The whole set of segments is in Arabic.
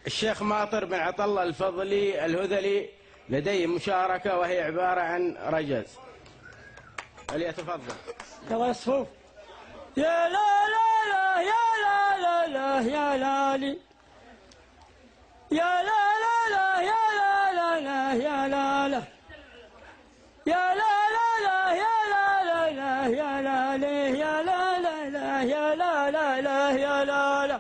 الشيخ ماطر بن عطلة الفضلي الهذلي لديه مشاركة وهي عبارة عن رجز، فليتفضل. يلا الصفوف. يا لا لا لا يا لا لا لا يا لالي، يا لا لا لا يا لا لا لا يا لا لا، يا لا لا لا يا لا لا لا يا لا لي، يا لا لا لا يا لا لا لا يا لا لا،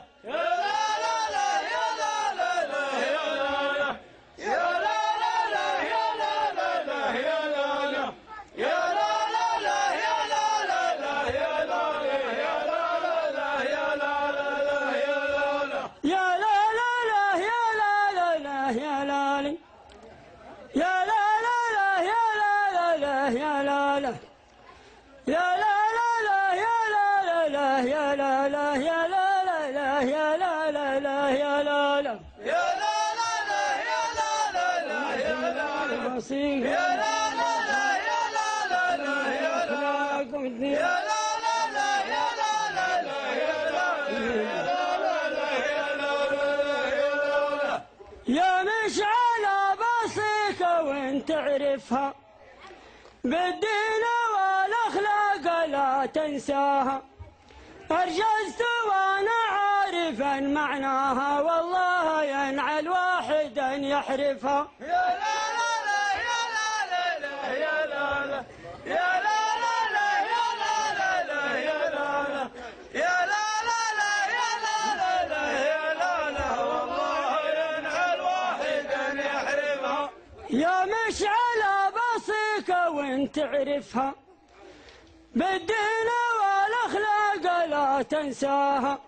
يا مشعلة بسيطة وانت تعرفها، بالدين والاخلاق لا تنساها، ارجزت وانا عارفا معناها، والله ينعى الواحد ان يحرفها. يا لا لا لا يا لا لا لا يا لا لا، يا لا لا لا يا لا لا لا يا لا لا، يا لا لا لا يا لا لا لا يا لا لا، والله ينعى الواحد ان يحرفها. يا مشعلة بسيطة وانت تعرفها، بالدين والاخلاق لا تنساها،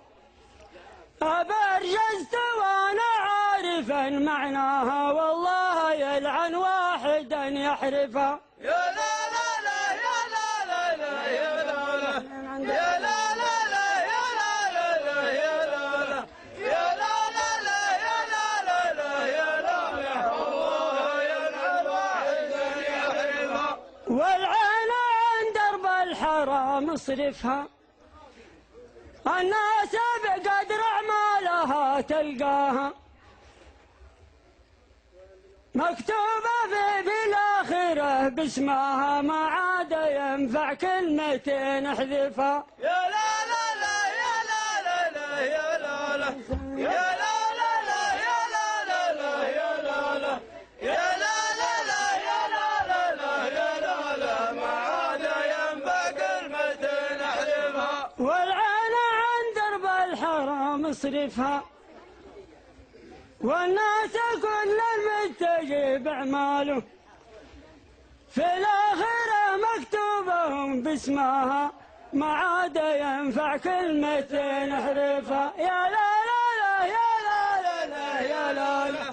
أبرجزت وانا عارفا معناها، والله يلعن واحدا يحرفها. يا لا لا لا يا لا لا لا يا لا لا، يا لا لا لا يا لا لا لا يا لا لا، يا لا لا لا يا لا لا لا يا لا لا، والله يلعن واحدا يحرفها. والعين عن درب الحرام اصرفها، الناس بقدر اعمالها تلقاها، مكتوبة في بالاخرة باسمها، ما عاد ينفع كلمتين احذفها. يا لا لا لا يا لا لا لا يا لا لا، يا لا لا لا يا لا لا لا يا لا لا، يا لا لا لا يا لا لا لا يا لا لا، ما عاد ينفع كلمتين احذفها. الحرام اصرفها، والناس كل المتجه باعماله، في الاخره مكتوبهم باسمها، ما عاد ينفع كلمتين احرفها. يا لا لا لا يا لا لا لا يا لا لا،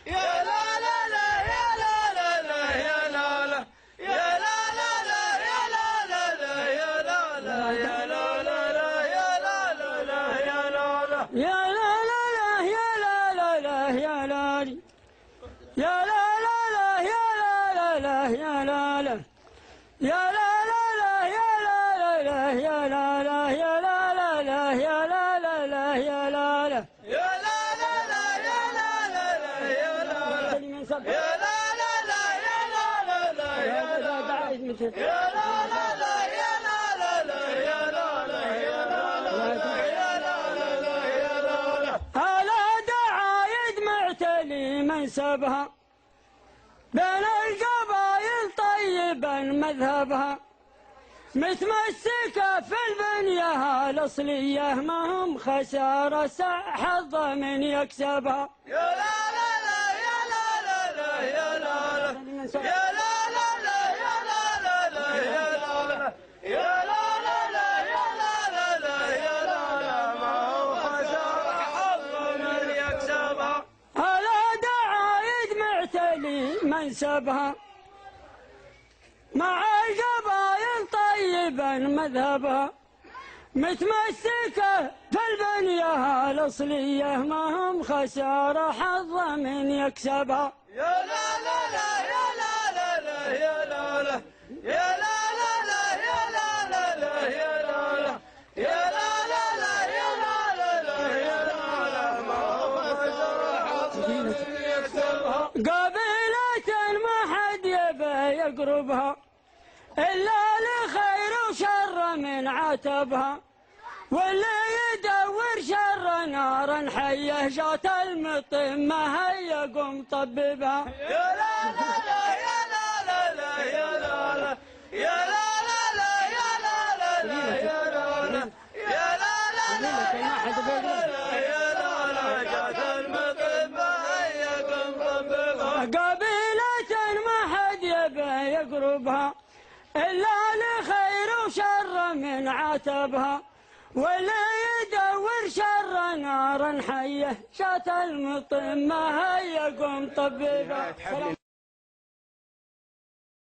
يا لا لا لا يا لا لا لا يا لا لا، يا لا لا لا يا لا لا لا يا لا لا، يا لا لا لا يا لا لا لا يا لا لا، يا لا لا لا يا لا لا لا يا لا لي، يا لا لا لا يا لا لا لا يا لا لا، يا لا لا لا يا لا لا لا يا لا لا، يا لا لا لا يا لا لا لا يا لا لا، يا لا لا لا يا لا لا لا يا لا لا، يا لا لا لا يا لا لا لا يا لا لا، يا لا لا لا يا لا لا لا يا لا لا، يا لا لا لا يا لا لا لا يا لا لا. هلا دعايد معتلي منسبها، بين القبائل طيبا مذهبها، متمسكة في البنية الأصلية، ما هم خسارة حظ من يكسبها. يا لا لا لا يا لا لا لا يا لا لا، يا لا لا لا يا لا لا لا يا لا لا، يا لا لا لا يا لا لا لا يا لا لا، ما هم خسارة حظ من يكسبها. هلا دعايد معتلي منسبها، مع القبائل طيبا مذهبها، متمسكة في البنية الأصلية، ما هم خسارة حظ من يكسبها. يا لا لا لا يا لا لا لا يا لا لا، يا لا لا لا يا لا لا لا يا لا لا، يا لا لا لا يا لا لا لا يا لا لا، ما هم خسارة قبيلة ما حد يبى يقربها إلا لخير وشر من عتبها، واللي يدور شر نارا حيه جات المطمة هيا قم طببها. يا لا لا لا يا لا لا لا يا لا لا يا لا لا لا يا لا لا لا يا لا لا يا لا لا لا يا لا لا جات المطمة هيا قم طببها. قبيلة ما حد يبى يقربها إلا لخير وشر من عتبها، واللي يدور شر نارا حيه جات المطمة هيا قم طببها.